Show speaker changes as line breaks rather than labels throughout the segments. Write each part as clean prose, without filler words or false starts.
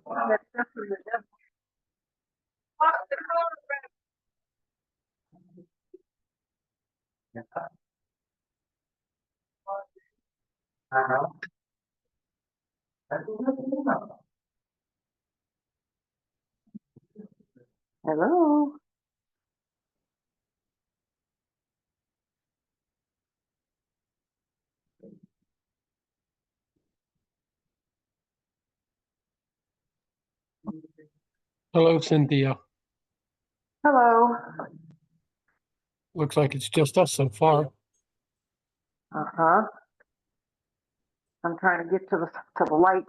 That's definitely the devil. Uh-huh. Hello.
Hello, Cynthia.
Hello.
Looks like it's just us so far.
Uh-huh. I'm trying to get to the light.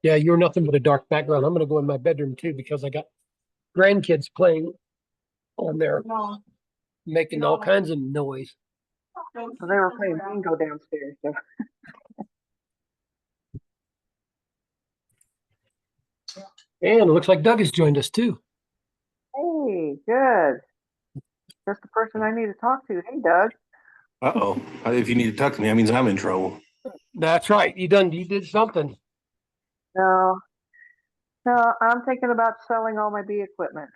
Yeah, you're nothing but a dark background. I'm going to go in my bedroom too because I got grandkids playing on there, making all kinds of noise.
So they were playing bingo downstairs. So.
And it looks like Doug has joined us too.
Hey, good. Just the person I need to talk to. Hey, Doug.
Uh-oh. If you need to talk to me, that means I'm in trouble.
That's right. You did something.
No, no, I'm thinking about selling all my bee equipment.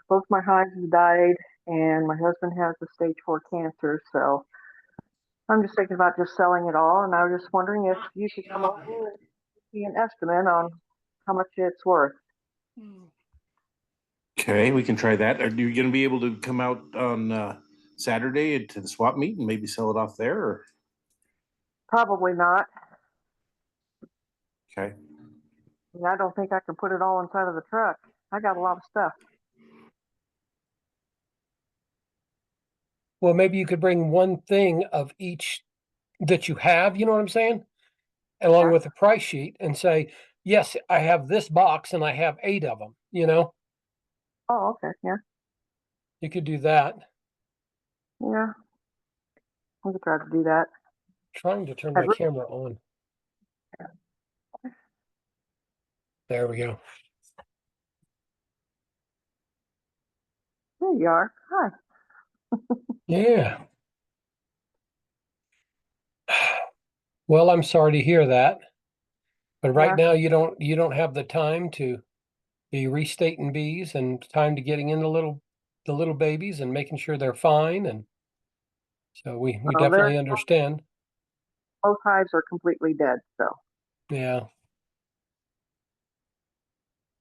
Both my hives have died, and my husband has a stage 4 cancer. So I'm just thinking about just selling it all. And I was just wondering if you could come over and give me an estimate on how much it's worth.
Okay, we can try that. Are you going to be able to come out on Saturday to the swap meet and maybe sell it off there? Or?
Probably not.
Okay.
I don't think I can put it all inside of the truck. I got a lot of stuff.
Well, maybe you could bring one thing of each that you have, you know what I'm saying? Along
Yeah.
with a price sheet and say, yes, I have this box and I have 8 of them, you know?
Oh, okay. Yeah.
You could do that.
Yeah. I could try to do that.
Trying to turn
I'd
my
re-
camera on. There we go.
There you are. Hi.
Yeah. Well, I'm sorry to hear that. But right
Yeah.
now you don't have the time to be restating bees and time to getting in the little babies and making sure they're fine. And so we
Well,
definitely understand.
both hives are completely dead. So
Yeah.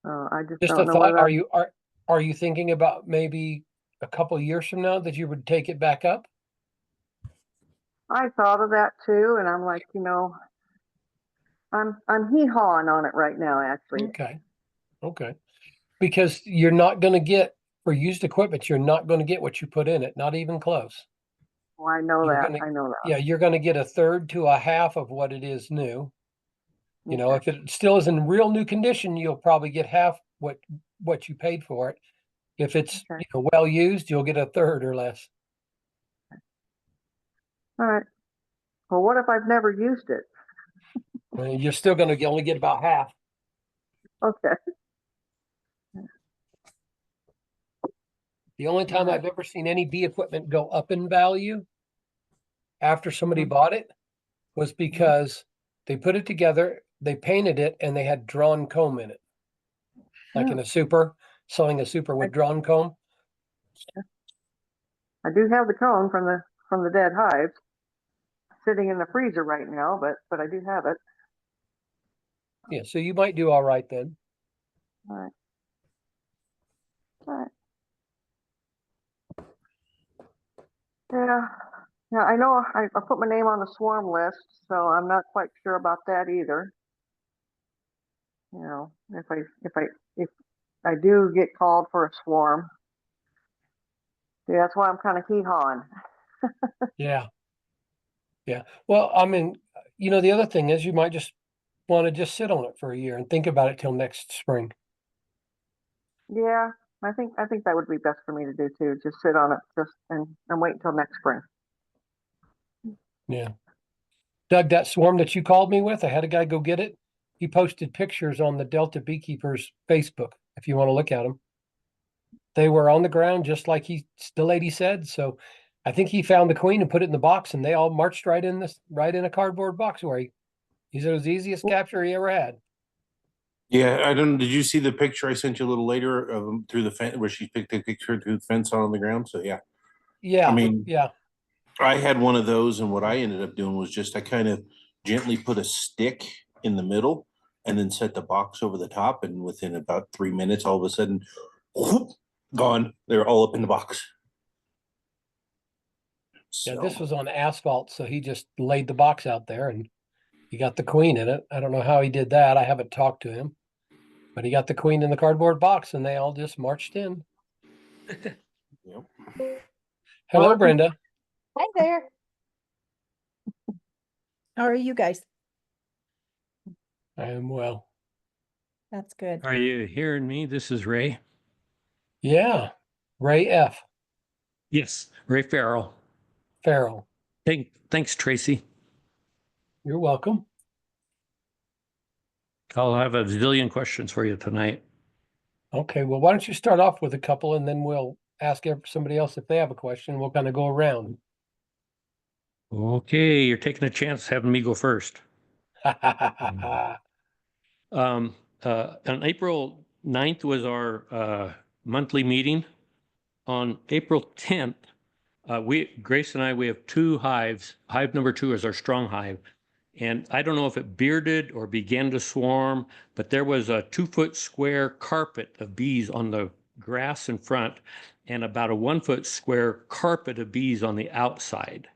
I just
Just a
don't know
thought,
whether
are you thinking about maybe a couple years from now that you would take it back up?
I thought of that too. And I'm like, I'm hee-hawing on it right now, actually.
Okay. Okay. Because you're not going to get for used equipment, you're not going to get what you put in it, not even close.
Well, I know
You're
that.
going to
I know that.
Yeah, you're going to get a third to a half of what it is new. You know,
Okay.
if it still is in real new condition, you'll probably get half what you paid for it. If it's
Okay.
well used, you'll get a third or less.
All right. Well, what if I've never used it?
You're still going to only get about half.
Okay.
The only time
All right.
I've ever seen any bee equipment go up in value after somebody
Mhm.
bought it was because they put it together, they painted it, and they had drawn comb in it, like
Yeah.
in a super, selling a super
I,
with drawn comb.
I do have the cone from the dead hives sitting in the freezer right now, but I do have it.
Yeah, so you might do all right then.
All right. All right. Yeah. Yeah, I know I put my name on the swarm list, so I'm not quite sure about that either. If I do get called for a swarm, yeah, that's why I'm kind of hee-hawing.
Yeah, yeah. Well, I mean, the other thing is you might just want to just sit on it for a year and think about it till next spring.
Yeah, I think that would be best for me to do too. Just sit on it, and wait until next spring.
Yeah. Doug, that swarm that you called me with, I had a guy go get it. He posted pictures on the Delta Beekeepers Facebook if you want to look at them. They were on the ground just like the lady said. So I think he found the queen and put it in the box and they all marched right in a cardboard box where he said it was the easiest capture he ever had.
Yeah, I don't, did you see the picture I sent you a little later of them through the fence where she picked a picture through the fence on the ground? So yeah, I
Yeah,
mean,
yeah.
I had one of those and what I ended up doing was just I kind of gently put a stick in the middle and then set the box over the top. And within about 3 minutes, all of a sudden, whoop, gone. They're all up in the box.
Yeah,
So
this was on asphalt, so he just laid the box out there and he got the queen in it. I don't know how he did that. I haven't talked to him, but he got the queen in the cardboard box and they all just marched in.
yep.
Hello,
Well,
Brenda.
Hi there.
How are you guys?
I am well.
That's good.
Are you hearing me? This is Ray.
Yeah. Ray F.
Yes, Ray Farrell.
Farrell.
Thanks, Tracy.
You're welcome.
I'll have a zillion questions for you tonight.
Okay, well, why don't you start off with a couple and then we'll ask somebody else if they have a question. We'll kind of go around.
Okay, you're taking a chance having me go first. On April 9th was our monthly meeting. On April 10th, Grace and we have two hives. Hive number 2 is our strong hive. And I don't know if it bearded or began to swarm, but there was a 2-foot square carpet of bees on the grass in front and about a 1-foot square carpet of bees on the outside.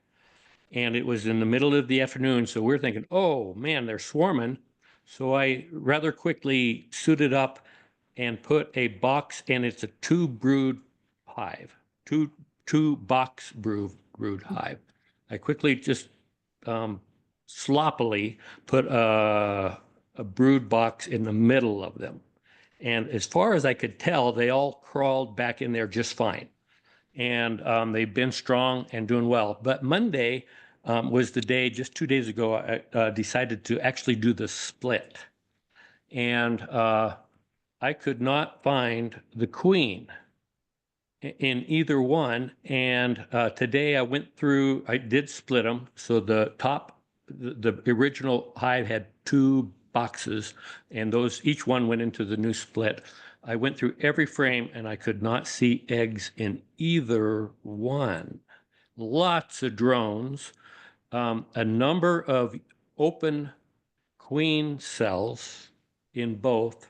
And it was in the middle of the afternoon. So we're thinking, oh man, they're swarming. So I rather quickly suited up and put a box, and it's a 2-brood hive, two box brood hive. I quickly just sloppily put a brood box in the middle of them. And as far as I could tell, they all crawled back in there just fine. And they've been strong and doing well. But Monday was the day, just 2 days ago, I decided to actually do the split. And I could not find the queen in either one. And today I went through, I did split them. So the top, the original hive had 2 boxes, and those, each one went into the new split. I went through every frame and I could not see eggs in either one. Lots of drones, a number of open queen cells in both,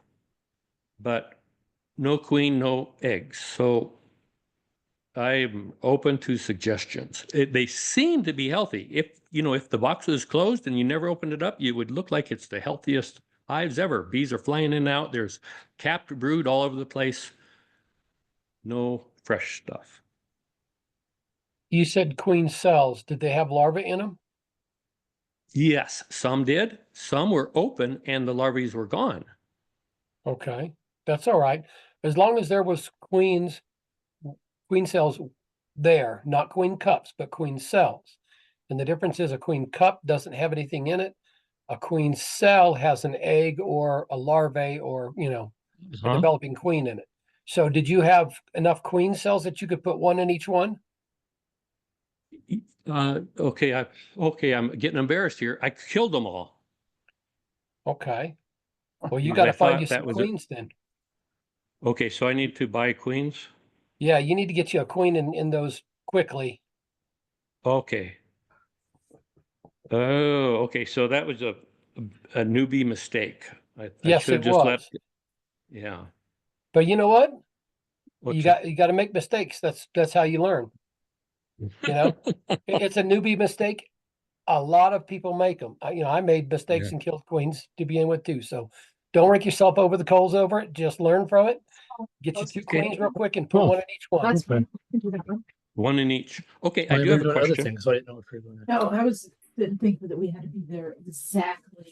but no queen, no eggs. So I'm open to suggestions. They seem to be healthy. If the box was closed and you never opened it up, you would look like it's the healthiest hives ever. Bees are flying in and out. There's capped brood all over the place. No fresh stuff.
You said queen cells. Did they have larvae in them?
Yes, some did. Some were open and the larvae were gone.
Okay, that's all right. As long as there was queen cells there, not queen cups, but queen cells. And the difference is a queen cup doesn't have anything in it. A queen cell has an egg or a larvae or, a developing queen in it. So did you have enough queen cells that you could put one in each one?
Okay, I'm getting embarrassed here. I killed them all.
Okay. Well, you
I
got to find
thought
you
that
some
was
queens then.
Okay, so I need to buy queens?
Yeah, you need to get you a queen in those quickly.
Okay. Oh, okay, so that was a newbie mistake. I
Yes,
should
it
have just let,
was.
yeah.
But you know what?
What's
You got to make mistakes. That's how you learn. It's a newbie mistake. A lot of people make them. I made mistakes
Yeah.
and killed queens to begin with too. So don't rake yourself over the coals over it. Just learn from it. Get you 2
Okay.
queens real quick and put one in each one.
That's fine.
One in each. Okay, I
Well,
do
we're
have a
doing other
question.
things, so I didn't know if we were going to.
No, didn't think that we had to be there exactly.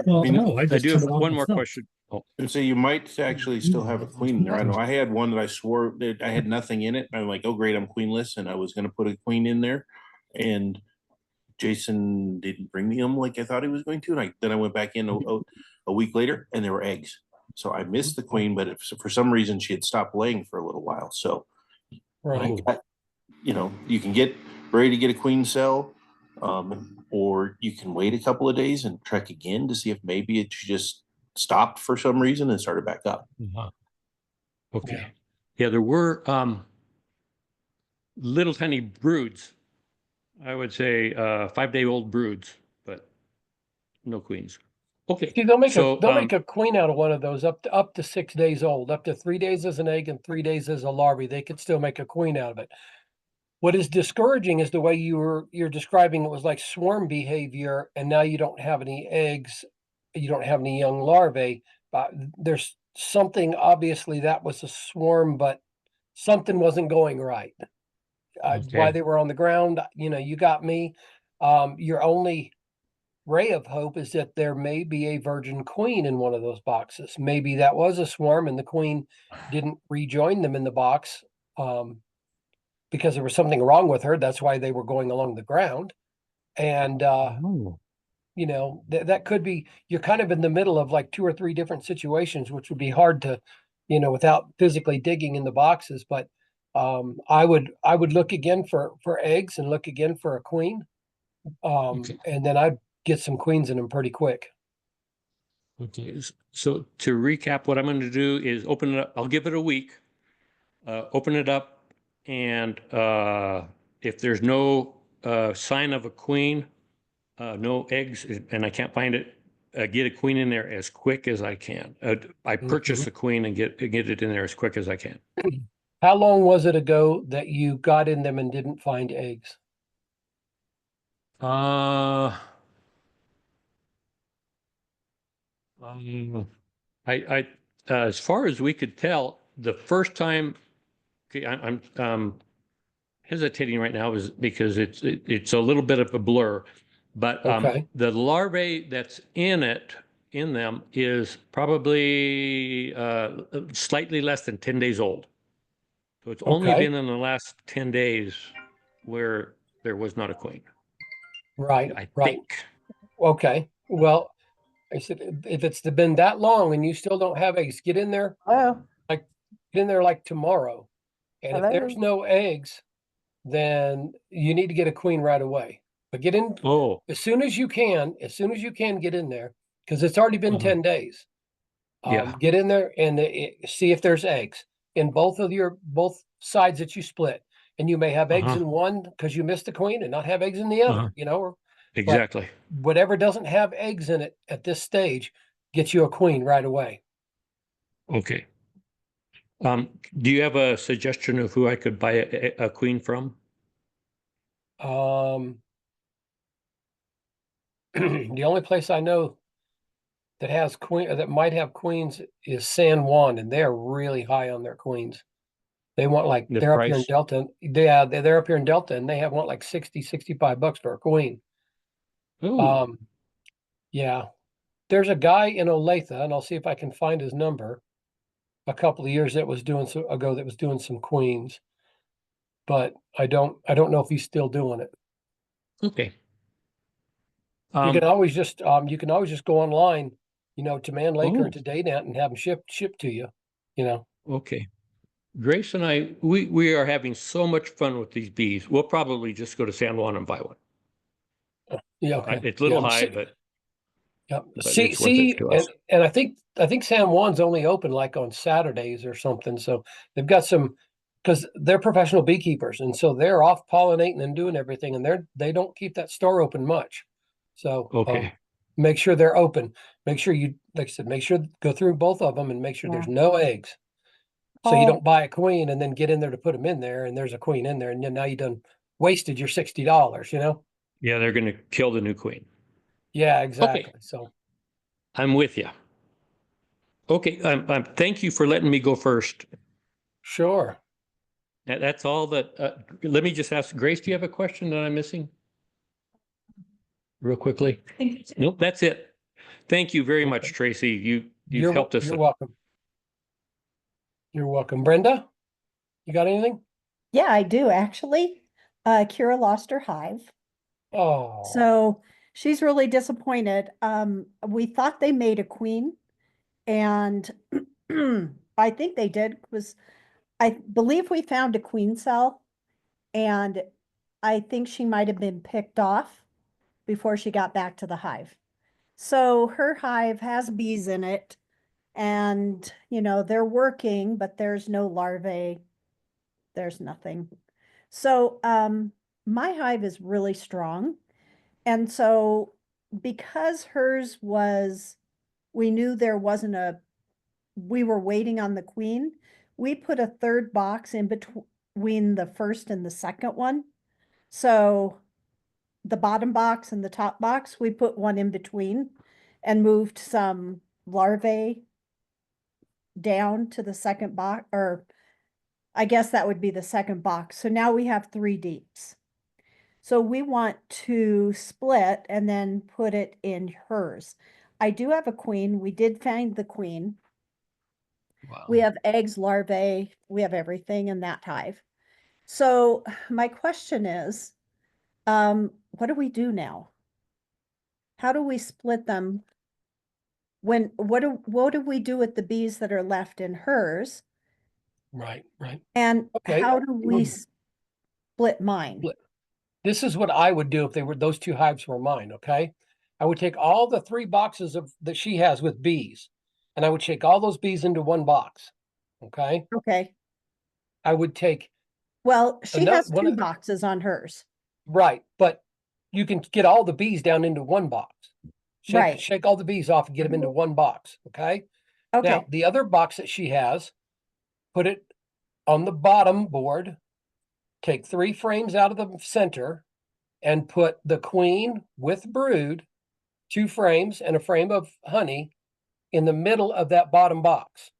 Well,
mean,
no, I
I
just
do
turned
have
it on
one more
myself.
question. Oh,
And so you might actually still have a queen in there. I know I had one that I swore that I had nothing in it. I'm like, oh great, I'm queenless, and I was gonna put a queen in there. And Jason didn't bring me them like I thought he was going to. And then I went back in a week later and there were eggs. So I missed the queen, but if for some reason she had stopped laying for a little while. So
Right.
you can get ready to get a queen cell, or you can wait a couple of days and check again to see if maybe it's just stopped for some reason and started back up.
Okay. Yeah, there were little tiny broods. I would say 5-day-old broods, but no queens. Okay.
See, they'll make
So,
they'll make a queen out of one of those up to 6 days old, up to 3 days as an egg and 3 days as a larvae. They could still make a queen out of it. What is discouraging is the way you're describing it was like swarm behavior, and now you don't have any eggs, you don't have any young larvae. There's something, obviously that was a swarm, but something wasn't going right. Why
Okay.
they were on the ground, you got me. Your only ray of hope is that there may be a virgin queen in one of those boxes. Maybe that was a swarm and the queen didn't rejoin them in the box. Because there was something wrong with her. That's why they were going along the ground. And,
Oh.
that could be, you're kind of in the middle of like 2 or 3 different situations, which would be hard to, without physically digging in the boxes. But I would look again for eggs and look again for a queen.
Okay.
And then I'd get some queens in them pretty quick.
Okay. So to recap, what I'm going to do is open it up. I'll give it a week. Open it up, and if there's no sign of a queen, no eggs, and I can't find it, get a queen in there as quick as I can. I purchase a queen and get it in there as quick as I can.
How long was it ago that you got in them and didn't find eggs?
I as far as we could tell, the first time, okay, I'm hesitating right now is because it's a little bit of a blur, but
Okay.
the larvae that's in them is probably slightly less than 10 days old. So it's only
Okay.
been in the last 10 days where there was not a queen,
Right.
I
Right.
think.
Okay. Well, I said, if it's been that long and you still don't have eggs, get in there
Oh,
like tomorrow. And if there's
hello.
no eggs, then you need to get a queen right away. But get in
Oh,
as soon as you can, get in there, because it's already been
uh-huh.
10 days.
Yeah.
Get in there and see if there's eggs in both sides that you split. And you may have eggs
Uh-huh.
in one because you missed the queen and not have eggs in the other,
Uh-huh.
but
Exactly.
whatever doesn't have eggs in it at this stage, get you a queen right away.
Okay. Do you have a suggestion of who I could buy a queen from?
The only place I know that has that might have queens is San Juan, and they're really high on their queens. They want like
The
they're up here in
price?
Delta. Yeah, they're up here in Delta, and they want like 65 bucks for a queen.
Oh,
Yeah. There's a guy in Olathe, and I'll see if I can find his number. A couple of years that was doing some queens, but I don't know if he's still doing it.
okay.
You can always just go online, to Man Lake or
Oh,
to Daynet and have them shipped to you.
okay. Grace and I, we are having so much fun with these bees. We'll probably just go to San Juan and buy one.
Yeah, okay.
It's a little
Yeah,
high,
see,
but
yeah.
it's worth it to us.
And I think San Juan's only open like on Saturdays or something. So they've got some because they're professional beekeepers, and so they're off pollinating and doing everything, and they don't keep that store open much. So
Okay.
make sure they're open. Make sure like I said, make sure go through both of them and make sure there's no eggs. So you don't buy a queen and then get in there to put them in there, and there's a queen in there, and then now you done wasted your $60.
Yeah, they're going to kill the new queen.
Yeah,
Okay,
exactly. So
I'm with you. Okay, thank you for letting me go first.
sure.
That's all that. Let me just ask Grace, do you have a question that I'm missing? Real quickly? Nope, that's it. Thank you very much,
Okay.
Tracy. You've helped us.
You're welcome. You're welcome. Brenda, you got anything?
Yeah, I do actually. Kira lost her hive.
Oh,
So she's really disappointed. We thought they made a queen, and I think they did, was I believe we found a queen cell, and I think she might have been picked off before she got back to the hive. So her hive has bees in it and, they're working, but there's no larvae. There's nothing. So, my hive is really strong. And so because hers was, we knew there wasn't we were waiting on the queen, we put a third box in between the first and the second one. So the bottom box and the top box, we put one in between and moved some larvae down to the second box, or I guess that would be the second box. So now we have 3 deeps. So we want to split and then put it in hers. I do have a queen. We did find the queen. We have eggs, larvae, we have everything in that hive. So my question is, what do we do now? How do we split them? What do we do with the bees that are left in hers?
Right, right.
And
Okay.
how do we split mine?
This is what I would do if those 2 hives were mine, okay? I would take all the 3 boxes that she has with bees, and I would shake all those bees into one box, okay?
Okay.
I would take,
Well, she has
one
2
of-
boxes on hers.
right, but you can get all the bees down into one box.
Right.
Shake all the bees off and get them into one box, okay?
Okay.
Now, the other box that she has, put it on the bottom board, take 3 frames out of the center, and put the queen with brood, 2 frames and a frame of honey in the middle of that bottom box.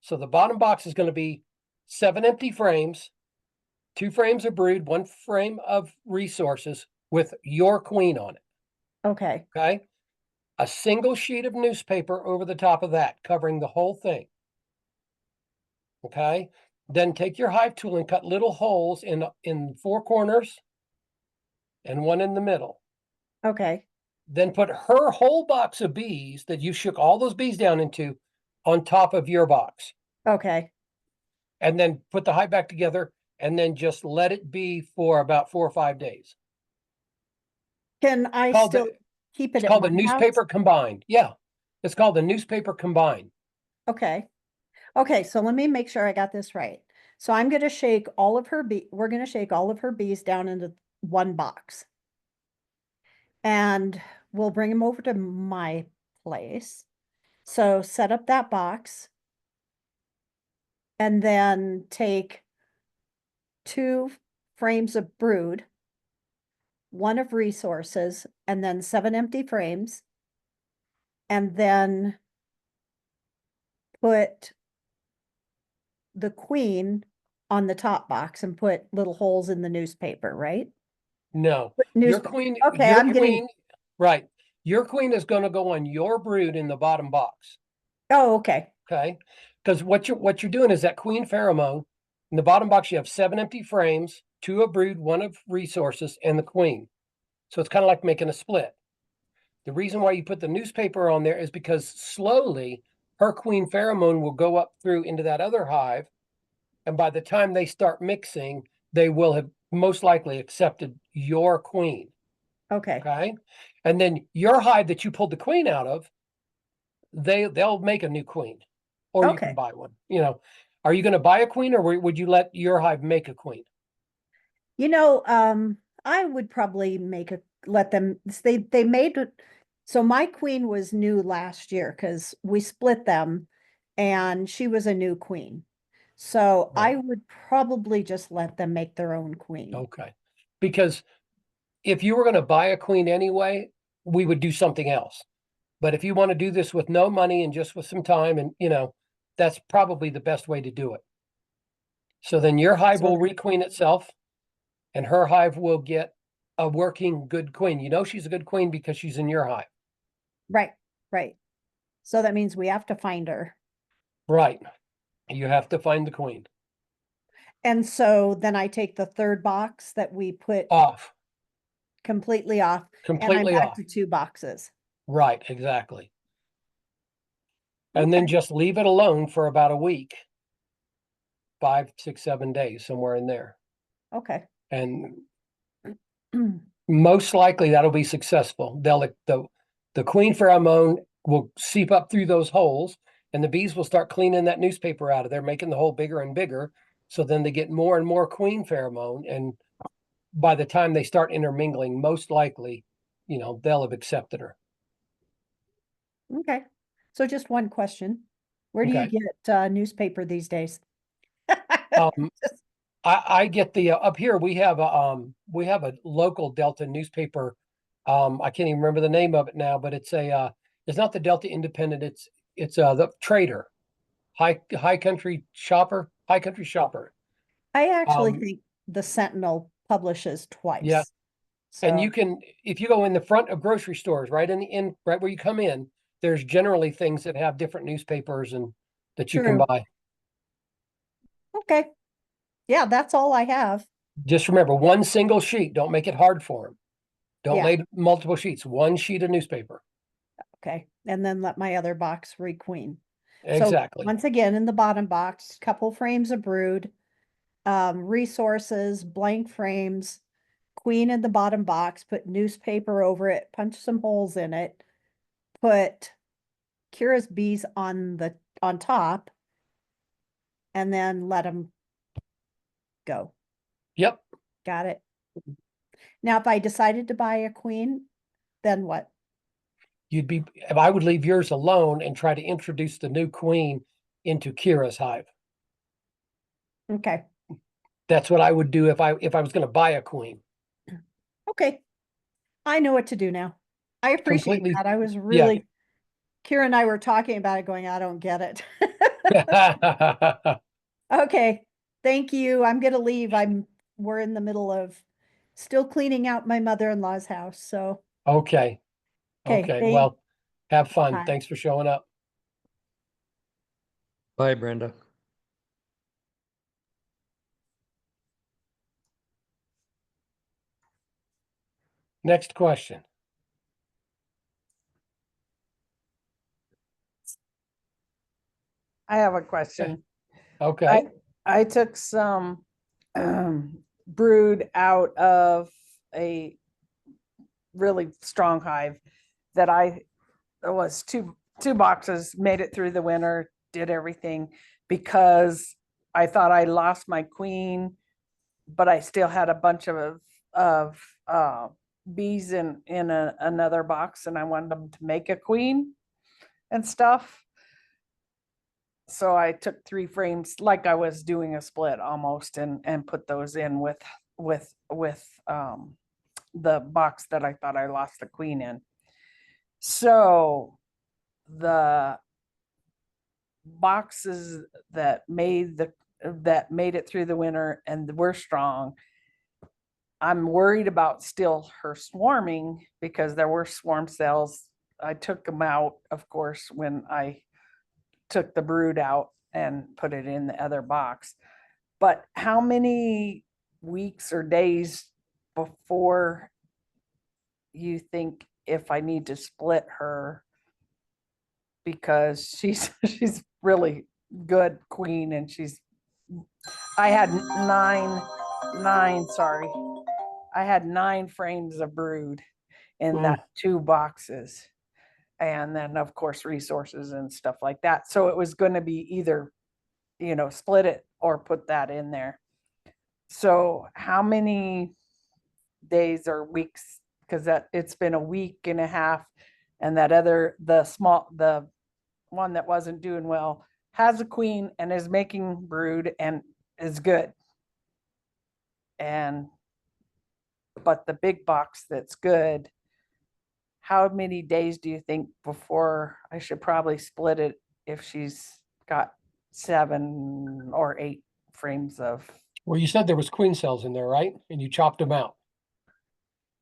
So the bottom box is going to be 7 empty frames, 2 frames of brood, 1 frame of resources with your queen on it.
Okay.
Okay. A single sheet of newspaper over the top of that, covering the whole thing. Okay. Then take your hive tool and cut little holes in 4 corners and 1 in the middle.
Okay.
Then put her whole box of bees that you shook all those bees down into on top of your box.
Okay.
And then put the hive back together and then just let it be for about 4 or 5 days.
Can I
Called
still
the-
keep it
It's
at
called the
my house?
newspaper combined. Yeah. It's called the newspaper combined.
Okay. Okay, so let me make sure I got this right. So I'm gonna shake all of her we're gonna shake all of her bees down into one box. And we'll bring them over to my place. So set up that box. And then take 2 frames of brood, 1 of resources, and then 7 empty frames. And then put the queen on the top box and put little holes in the newspaper, right?
No, your queen,
Okay,
your
I'm getting,
queen, right. Your queen is going to go on your brood in the bottom box.
oh, okay,
Okay. Because what you're doing is that queen pheromone in the bottom box, you have 7 empty frames, 2 of brood, 1 of resources, and the queen. So it's kind of like making a split. The reason why you put the newspaper on there is because slowly her queen pheromone will go up through into that other hive. And by the time they start mixing, they will have most likely accepted your queen.
okay,
Okay. And then your hive that you pulled the queen out of, they'll make a new queen, or you
Okay.
can buy one. Are you going to buy a queen, or would you let your hive make a queen?
I would probably let them, they made it. So my queen was new last year because we split them and she was a new queen. So I
Right.
would probably just let them make their own queen.
Okay. Because if you were going to buy a queen anyway, we would do something else. But if you want to do this with no money and just with some time, and that's probably the best way to do it. So then your hive will requeen itself, and her hive will get a working good queen. She's a good queen because she's in your hive.
Right, right. So that means we have to find her.
Right. You have to find the queen.
And so then I take the third box that we put
Off.
completely off, and I'm
Completely
back
off.
to 2 boxes.
Right, exactly. And then
Okay.
just leave it alone for about a week. 5, 6, 7 days, somewhere in there.
Okay.
And most likely that'll be successful. The queen pheromone will seep up through those holes, and the bees will start cleaning that newspaper out of there, making the hole bigger and bigger. So then they get more and more queen pheromone, and by the time they start intermingling, most likely, they'll have accepted her.
Okay. So just one question. Where do you
Okay.
get newspaper these days?
Um, I get the up here we have a local Delta newspaper. I can't even remember the name of it now, but it's it's not the Delta Independent. It's the Trader, High Country Shopper.
I actually
Um,
think the Sentinel publishes twice.
Yeah. And
So,
you can, if you go in the front of grocery stores, right right where you come in, there's generally things that have different newspapers and that you can
True.
buy.
okay. Yeah, that's all I have.
Just remember, one single sheet. Don't make it hard for them. Don't
Yeah.
lay multiple sheets. One sheet of newspaper.
Okay. And then let my other box read queen.
Exactly.
So once again, in the bottom box, couple frames of brood, resources, blank frames, queen in the bottom box, put newspaper over it, punch some holes in it, put Kira's bees on top, and then let them go.
Yep.
Got it. Now, if I decided to buy a queen, then what?
If I would leave yours alone and try to introduce the new queen into Kira's hive.
Okay.
That's what I would do if I was going to buy a queen.
Okay. I know what to do now. I appreciate
Completely.
that. I was really, Kira and I were talking about it going, I don't get it. Okay. Thank you. I'm going to leave. We're in the middle of still cleaning out my mother-in-law's house. So,
Okay.
okay.
Okay. Well, have fun.
Bye.
Thanks for showing up.
Bye, Brenda.
Next question.
I have a question.
Okay.
I took some brood out of a really strong hive that it was two boxes, made it through the winter, did everything because I thought I lost my queen, but I still had a bunch of bees in another box, and I wanted them to make a queen and stuff. So I took 3 frames like I was doing a split almost and put those in with the box that I thought I lost the queen in. So the boxes that made it through the winter and were strong, I'm worried about still her swarming because there were swarm cells. I took them out, of course, when I took the brood out and put it in the other box. But how many weeks or days before you think if I need to split her, because she's really good queen, and I had I had 9 frames of brood in that 2 boxes. And then of course resources and stuff like that. So it was going to be either, split it or put that in there. So how many days or weeks, because it's been a week and a half, and the one that wasn't doing well has a queen and is making brood and is good. But the big box that's good, how many days do you think before I should probably split it if she's got 7 or 8 frames of
Well, you said there was queen cells in there, right? And you chopped them out.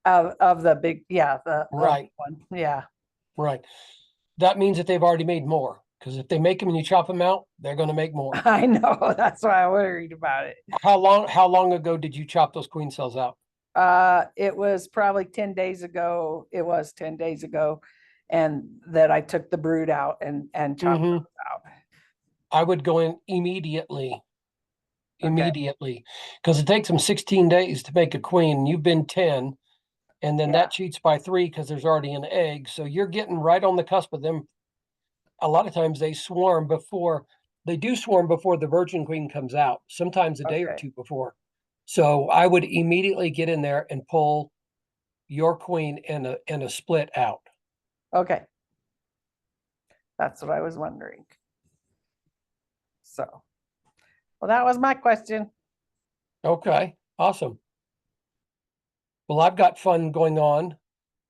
the big, the
Right.
one. Yeah.
Right. That means that they've already made more. Because if they make them and you chop them out, they're going to make more.
I know. That's why I worried about it.
How long ago did you chop those queen cells out?
It was probably 10 days ago. It was 10 days ago. And that I took the brood out and chopped those out.
I would go in immediately.
Okay.
Because it takes them 16 days to make a queen. You've been 10. And then
Yeah.
that cheats by 3 because there's already an egg. So you're getting right on the cusp of them. A lot of times they swarm before the virgin queen comes out, sometimes a day or
Okay.
2 before. So I would immediately get in there and pull your queen and a split out.
Okay. That's what I was wondering. So, well, that was my question.
Okay, awesome. Well, I've got fun going on.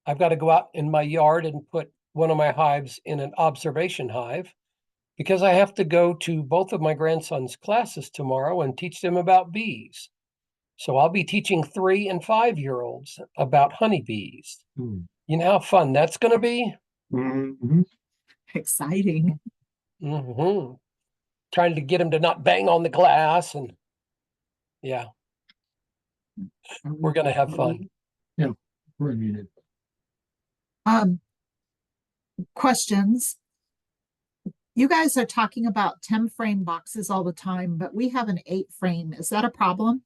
I've got to go out in my yard and put one of my hives in an observation hive because I have to go to both of my grandsons' classes tomorrow and teach them about bees. So I'll be teaching 3 and 5-year-olds about honeybees.
Hmm.
You know how fun that's going to be?
Mhm.
Exciting.
Hmm. Trying to get them to not bang on the glass, and yeah, we're going to have fun.
We're muted.
Questions. You guys are talking about 10 frame boxes all the time, but we have an 8 frame. Is that a problem?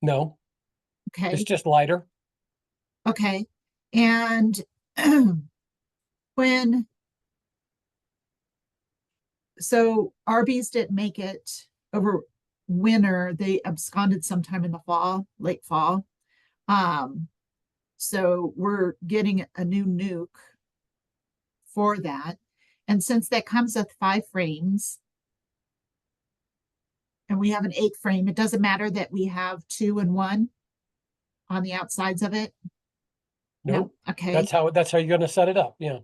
No,
Okay.
it's just lighter.
Okay. And when, so Arby's didn't make it over winter, they absconded sometime in the fall, late fall. So we're getting a new nuke for that. And since that comes with 5 frames, and we have an 8 frame, it doesn't matter that we have 2 and 1 on the outsides of it.
Nope.
Okay.
That's how you're going to set it up. Yeah.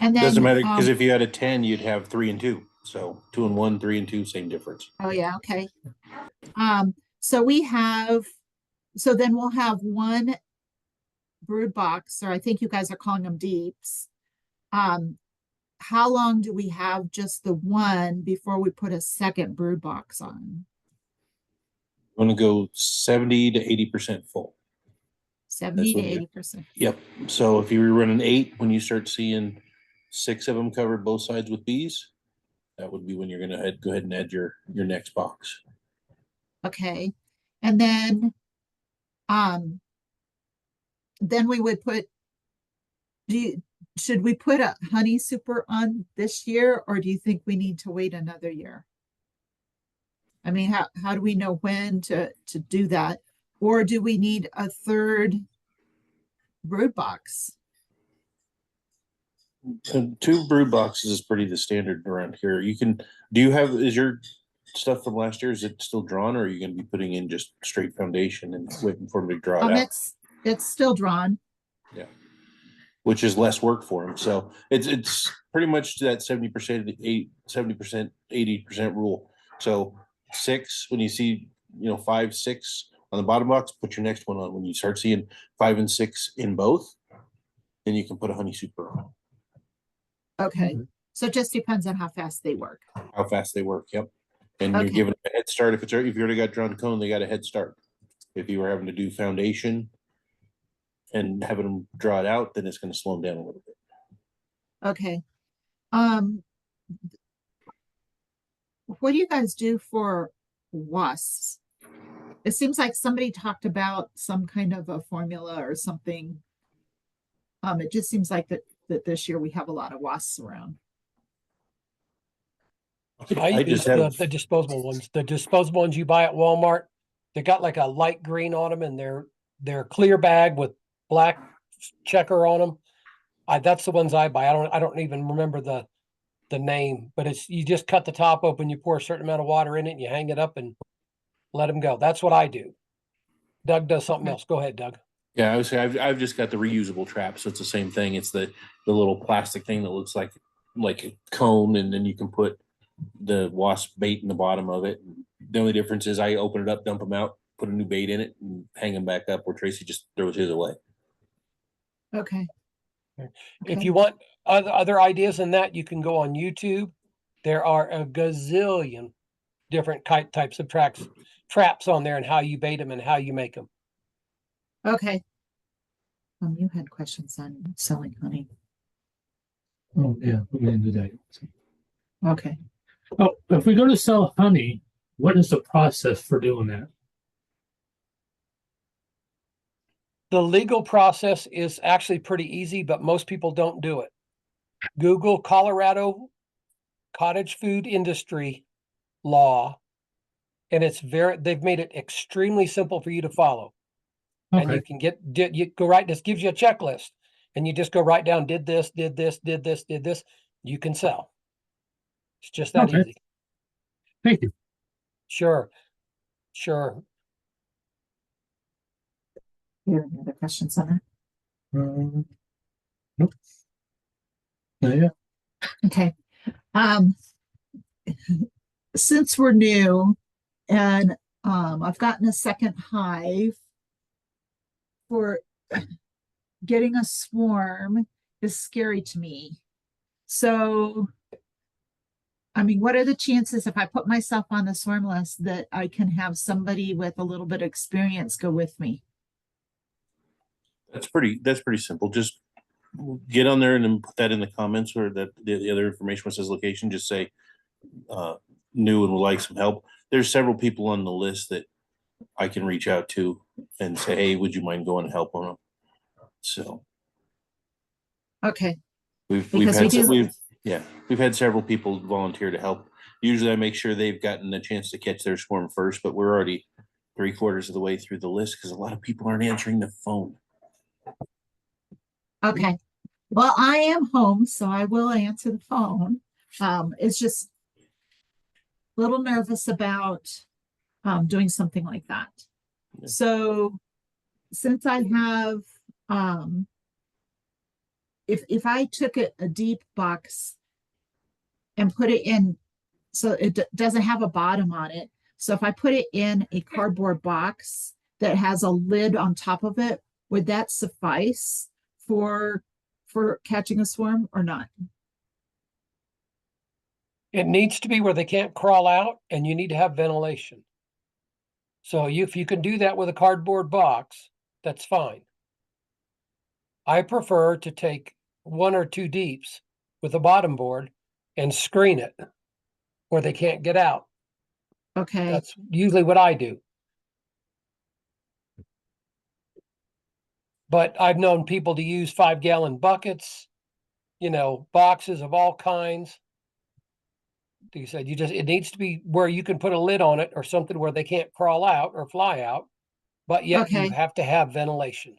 And then,
Doesn't matter, because if you had a 10, you'd have 3 and 2. So 2 and 1, 3 and 2, same difference.
oh yeah, okay. So then we'll have 1 brood box, or I think you guys are calling them deeps. How long do we have just the 1 before we put a second brood box on?
I'm gonna go 70 to 80% full.
70 to
what you-
80%.
Yep. So if you were running 8, when you start seeing 6 of them covered both sides with bees, that would be when you're gonna go ahead and add your next box.
Okay. And then we would put, should we put a honey super on this year, or do you think we need to wait another year? I mean, how do we know when to do that? Or do we need a 3rd brood box?
And 2 brood boxes is pretty the standard around here. Is your stuff from last year, is it still drawn, or are you gonna be putting in just straight foundation and waiting for them to draw it out?
It's still drawn.
Yeah. Which is less work for them. So it's pretty much that 70%, 70%, 80% rule. So 6, when you see, 5, 6 on the bottom box, put your next one on. When you start seeing 5 and 6 in both, then you can put a honey super on.
Okay. So it just depends on how fast they work.
How fast they work. Yep. And you're
Okay.
giving a head start. If you already got drawn cone, they got a head start. If you were having to do foundation and having them draw it out, then it's going to slow them down a little bit.
Okay. What do you guys do for wasps? It seems like somebody talked about some kind of a formula or something. It just seems like that this year we have a lot of wasps around.
I use the disposable ones. The disposable ones you buy at Walmart, they got like a light green on them, and they're clear bag with black checker on them. That's the ones I buy. I don't even remember the name, but you just cut the top open, you pour a certain amount of water in it, and you hang it up and let them go. That's what I do. Doug does something else. Go ahead, Doug.
Yeah, I would say I've just got the reusable trap, so it's the same thing. It's the little plastic thing that looks like a cone, and then you can put the wasp bait in the bottom of it. The only difference is I open it up, dump them out, put a new bait in it, and hang them back up, where Tracy just throws his away.
Okay.
If you want other ideas than that, you can go on YouTube. There are a gazillion different types of traps on there, and how you bait them and how you make them.
Okay. You had questions on selling honey.
Oh, yeah, we're gonna do that.
Okay.
Oh, if we go to sell honey, what is the process for doing that?
The legal process is actually pretty easy, but most people don't do it. Google Colorado cottage food industry law. And they've made it extremely simple for you to follow. And
Okay.
you can you go right, this gives you a checklist and you just go right down, did this, did this, did this, did this, you can sell. It's just that
Okay.
easy.
Thank you.
Sure. Sure.
You have any other questions on that?
Nope. Yeah.
Okay. Since we're new and I've gotten a second hive, for getting a swarm is scary to me. So, I mean, what are the chances if I put myself on the swarm list that I can have somebody with a little bit of experience go with me?
That's pretty simple. Just get on there and then put that in the comments, or that the other information which says location, just say new and would like some help. There's several people on the list that I can reach out to and say, hey, would you mind going and help on them? So
Okay.
we've
Because
we've had several people volunteer to help. Usually I make sure they've gotten a chance to catch their swarm first, but we're already 3/4 of the way through the list because a lot of people aren't answering the phone.
Okay. Well, I am home, so I will answer the phone. It's just a little nervous about doing something like that.
Yeah.
So since I have if I took a deep box and put it in, so it doesn't have a bottom on it. So if I put it in a cardboard box that has a lid on top of it, would that suffice for catching a swarm or not?
It needs to be where they can't crawl out, and you need to have ventilation. So if you can do that with a cardboard box, that's fine. I prefer to take 1 or 2 deeps with a bottom board and screen it where they can't get out.
Okay.
That's usually what I do. But I've known people to use 5-gallon buckets, boxes of all kinds. You said it needs to be where you can put a lid on it or something where they can't crawl out or fly out, but yet
Okay.
you have to have ventilation.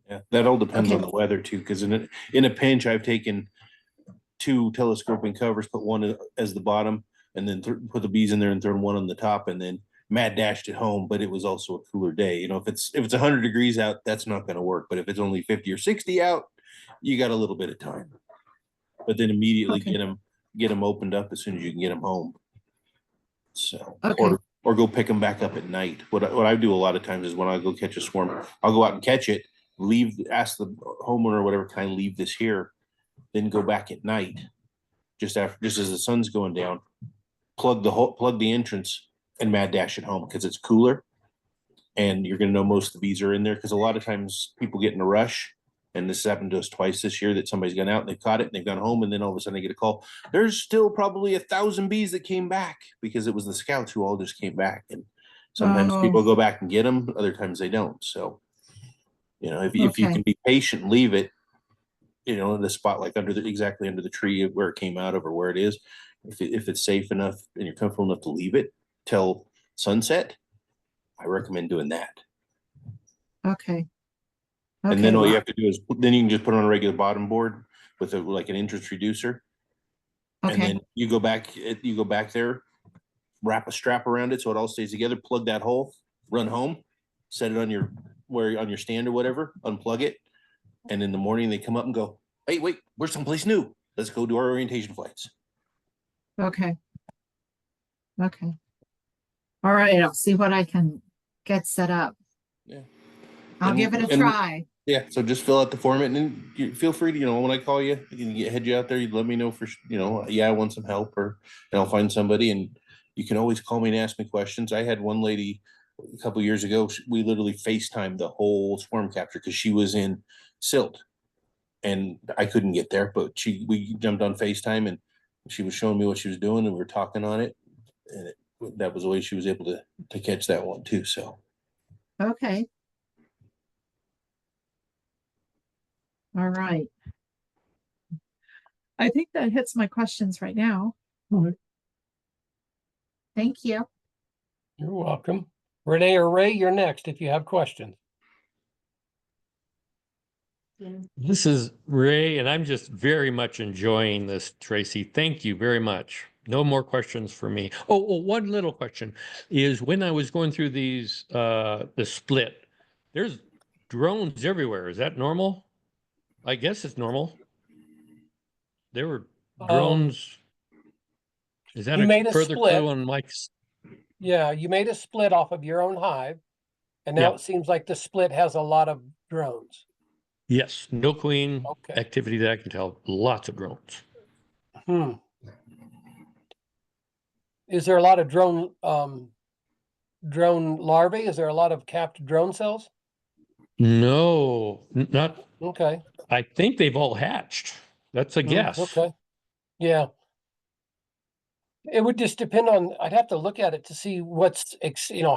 Yeah, that all depends
Okay.
on the weather too. Because in a pinch, I've taken 2 telescoping covers, put one as the bottom, and then put the bees in there and thrown one on the top, and then mad dashed it home. But it was also a cooler day. If it's 100 degrees out, that's not going to work. But if it's only 50 or 60 out, you got a little bit of time. But then immediately
Okay.
get them opened up as soon as you can get them home. So
Okay.
or go pick them back up at night. What I do a lot of times is when I go catch a swarm, I'll go out and catch it, ask the homeowner or whatever, can I leave this here? Then go back at night, just as the sun's going down, plug the entrance and mad dash it home because it's cooler, and you're gonna know most of the bees are in there. Because a lot of times people get in a rush, and this has happened to us twice this year, that somebody's gone out and they've caught it and they've gone home, and then all of a sudden they get a call. There's still probably 1,000 bees that came back because it was the scouts who all just came back. And sometimes
Oh.
people go back and get them, other times they don't. So, if you
Okay.
can be patient, leave it, in the spot, like exactly under the tree where it came out of, or where it is. If it's safe enough and you're comfortable enough to leave it till sunset, I recommend doing that.
Okay.
And then all you
well,
have to do is then you can just put on a regular bottom board with like an entrance reducer. And
Okay.
then you go back there, wrap a strap around it so it all stays together, plug that hole, run home, set it on your stand or whatever, unplug it. And in the morning they come up and go, hey, wait, we're someplace new. Let's go do our orientation flights.
Okay. Okay. All right. I'll see what I can get set up.
Yeah.
I'll give it a try.
Yeah. So just fill out the form and you feel free to, when I call you, you can head you out there. You let me know for, I want some help, and I'll find somebody. And you can always call me and ask me questions. I had one lady a couple of years ago. We literally FaceTimed the whole swarm capture because she was in Silt and I couldn't get there, but we jumped on FaceTime and she was showing me what she was doing and we were talking on it. And that was the way she was able to catch that one too. So.
Okay. All right. I think that hits my questions right now.
All right.
Thank you.
You're welcome. Renee or Ray, you're next if you have questions.
This is Ray, and I'm just very much enjoying this, Tracy. Thank you very much. No more questions for me. One little question is when I was going through these, the split, there's drones everywhere. Is that normal? I guess it's normal. There were drones. Is that
you made
a
a
further
split.
clue on Mike's?
Yeah, you made a split off of your own hive, and now
Yeah.
it seems like the split has a lot of drones.
Yes, no queen
Okay.
activity that I can tell. Lots of drones.
Hmm. Is there a lot of drone larvae? Is there a lot of capped drone cells?
No, not.
Okay.
I think they've all hatched. That's a guess.
Okay. Yeah. It would just depend on, I'd have to look at it to see what's,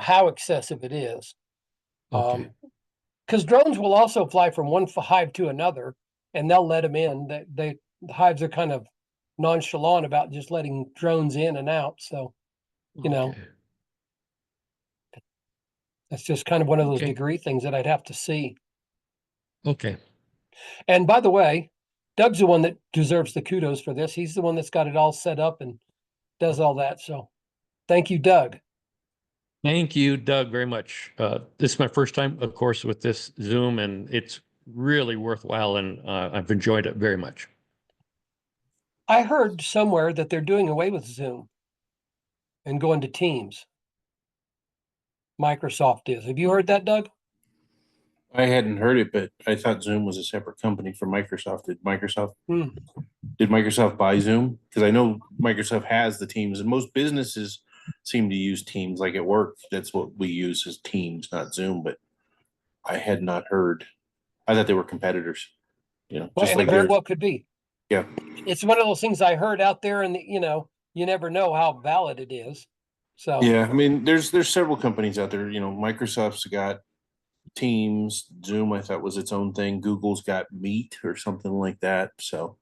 how excessive it is.
Okay.
Because drones will also fly from one hive to another and they'll let them in. The hives are kind of nonchalant about just letting drones in and out. So,
Okay.
that's just kind of one of those
Okay.
degree things that I'd have to see.
Okay.
And by the way, Doug's the one that deserves the kudos for this. He's the one that's got it all set up and does all that. So thank you, Doug.
Thank you, Doug, very much. This is my first time, of course, with this Zoom, and it's really worthwhile, and I've enjoyed it very much.
I heard somewhere that they're doing away with Zoom and going to Teams. Microsoft is. Have you heard that, Doug?
I hadn't heard it, but I thought Zoom was a separate company from Microsoft. Did Microsoft buy Zoom? Because I know Microsoft has the Teams, and most businesses seem to use Teams. Like at work, that's what we use as Teams, not Zoom. But I had not heard. I thought they were competitors.
Well,
just
and
like
it very
there's
well could be.
yeah.
It's one of those things I heard out there, and you never know how valid it is. So
Yeah, I mean, there's several companies out there. Microsoft's got Teams, Zoom. I thought was its own thing. Google's got Meet or something like that. So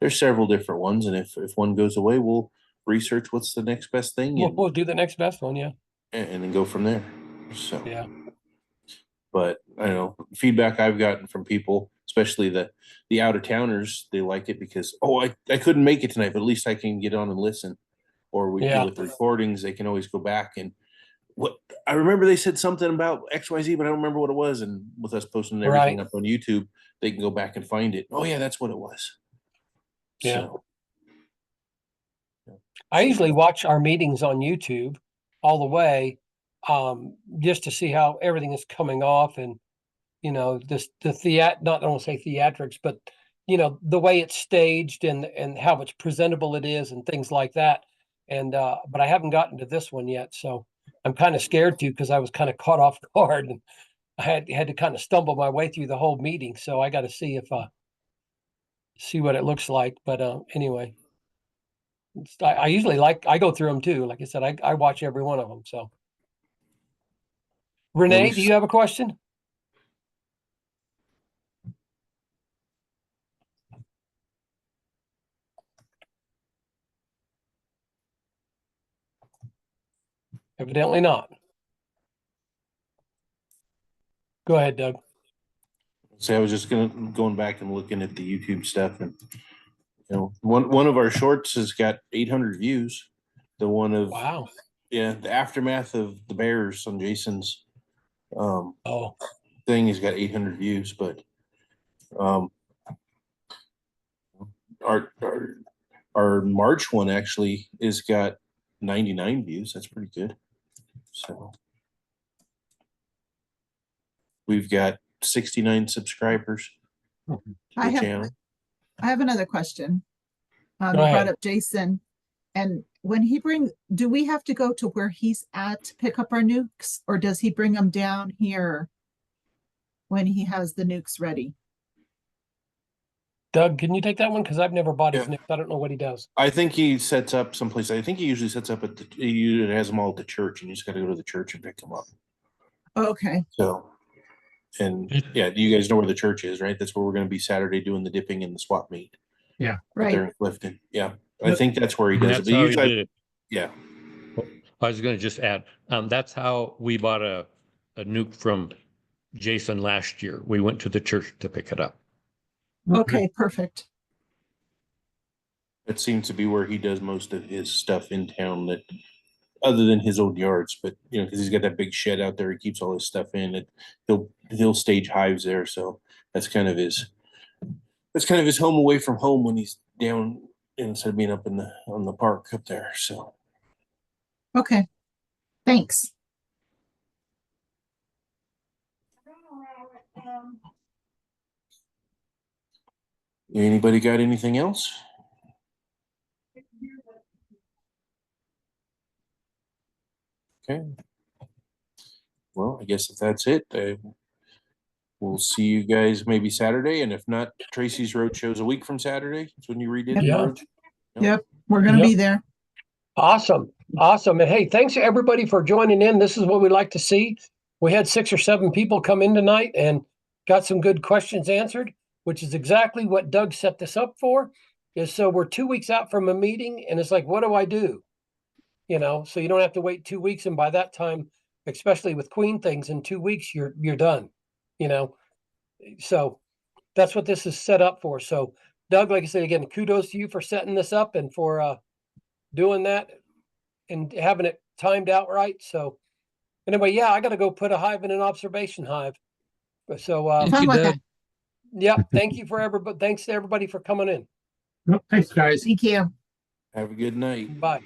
there's several different ones, and if one goes away, we'll research what's the next best thing,
we'll do the next best one. Yeah.
and then go from there. So
Yeah.
but I know feedback I've gotten from people, especially the out of towners, they like it because I couldn't make it tonight, but at least I can get on and listen. Or
Yeah.
with the recordings, they can always go back and what I remember they said something about XYZ, but I don't remember what it was. And with us posting everything
Right.
up on YouTube, they can go back and find it. Oh yeah, that's what it was.
Yeah.
So,
I usually watch our meetings on YouTube all the way, just to see how everything is coming off and, not I don't say theatrics, but, the way it's staged and how much presentable it is and things like that. And, but I haven't gotten to this one yet. So I'm kind of scared to, because I was kind of caught off guard and I had to kind of stumble my way through the whole meeting. So I got to see see what it looks like. But, anyway. I usually I go through them too. Like I said, I watch every one of them. So, Renee, do you have a question? Evidently not. Go ahead, Doug.
so I was just going back and looking at the YouTube stuff, and one of our shorts has got 800 views. The one of
Wow.
the aftermath of the Bears on Jason's
Oh,
thing has got 800 views, but our March one actually is got 99 views. That's pretty good. So we've got 69 subscribers to
I
the
have-
channel.
I have another question. You
Go
brought
ahead.
up Jason, and when do we have to go to where he's at to pick up our nukes, or does he bring them down here when he has the nukes ready?
Doug, can you take that one? Because I've never bought his
Yeah.
name. I don't know what he does.
I think he sets up someplace. I think he usually sets up he has them all at the church, and you just got to go to the church and pick them up.
Okay,
So And yeah, you guys know where the church is, right? That's where we're gonna be Saturday doing the dipping and the swap meet. Up there
Right.
in Clifton. Yeah, I think that's where he
And
does it.
that's
But
how he
usually,
did it.
yeah,
I was gonna just add, that's how we bought a nuke from Jason last year. We went to the church to pick it up.
Okay, perfect.
that seems to be where he does most of his stuff in town. That other than his own yards, but you know, because he's got that big shed out there, he keeps all his stuff in it. He'll stage hives there, so that's kind of his home away from home when he's down instead of being up in the on the park up there. So
Okay. Thanks.
anybody got anything else? Okay. Well, I guess if that's it, we'll see you guys maybe Saturday, and if not, Tracy's Road show's a week from Saturday. That's when you redid the
Yeah.
road.
Yep, we're gonna
Yep.
be there.
Awesome. Awesome. And hey, thanks to everybody for joining in. This is what we like to see. We had 6 or 7 people come in tonight and got some good questions answered, which is exactly what Doug set this up for. Is so we're 2 weeks out from a meeting and it's like, what do I do? You know, so you don't have to wait 2 weeks. And by that time, especially with Queen things, in 2 weeks, you're done, you know? So that's what this is set up for. So Doug, like I said, again, kudos to you for setting this up and for, doing that and having it timed out right. So anyway, yeah, I got to go put a hive in an observation hive. So,
Thank
Sounds
you,
like
Doug.
yeah, thank you for everybody. Thanks to everybody for coming in.
Well, thanks, guys.
Thank you.
Have a good night.
Bye.